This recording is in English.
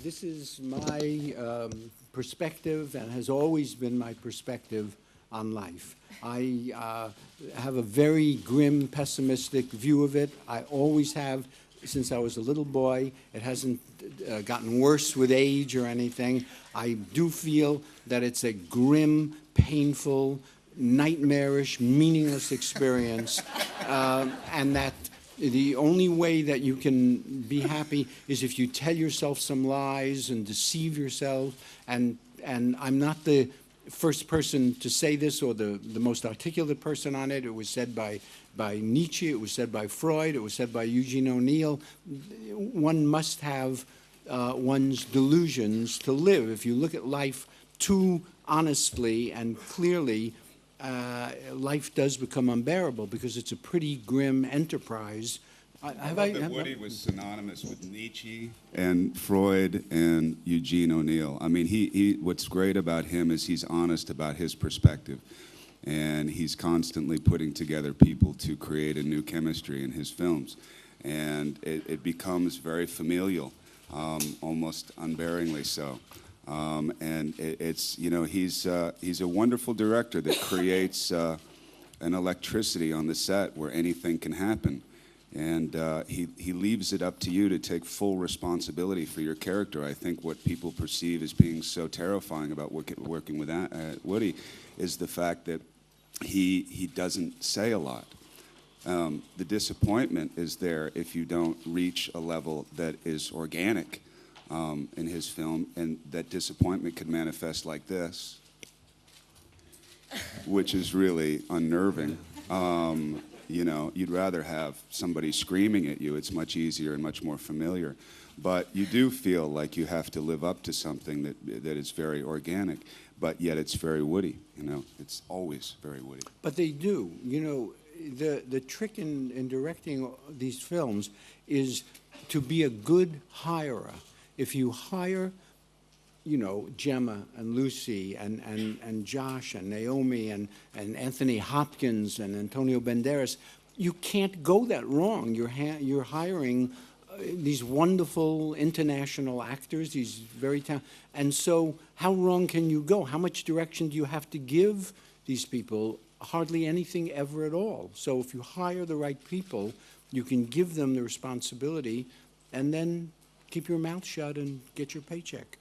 this is my perspective and has always been my perspective on life. I have a very grim, pessimistic view of it. I always have since I was a little boy. It hasn't gotten worse with age or anything. I do feel that it's a grim, painful, nightmarish, meaningless experience, and that the only way that you can be happy is if you tell yourself some lies and deceive yourself. And I'm not the first person to say this or the most articulate person on it. It was said by Nietzsche, it was said by Freud, it was said by Eugene O'Neill. One must have one's delusions to live. If you look at life too honestly and clearly, life does become unbearable because it's a pretty grim enterprise. Woody was synonymous with Nietzsche and Freud and Eugene O'Neill. I mean, what's great about him is he's honest about his perspective, and he's constantly putting together people to create a new chemistry in his films, and it becomes very familial, almost unbearingly so. And it's, you know, he's a wonderful director that creates an electricity on the set where anything can happen. And he leaves it up to you to take full responsibility for your character. I think what people perceive as being so terrifying about working with Woody is the fact that he doesn't say a lot. The disappointment is there if you don't reach a level that is organic in his film, and that disappointment could manifest like this, which is really unnerving. You know, you'd rather have somebody screaming at you. It's much easier and much more familiar. But you do feel like you have to live up to something that is very organic, but yet it's very Woody. You know, it's always very Woody. But they do. You know, the trick in directing these films is to be a good hirer. If you hire, you know, Gemma and Lucy and Josh and Naomi and Anthony Hopkins and Antonio Banderas, you can't go that wrong. You're hiring these wonderful international actors, these very talented, and so how wrong can you go? How much direction do you have to give these people? Hardly anything ever at all. So if you hire the right people, you can give them the responsibility and then keep your mouth shut and get your paycheck.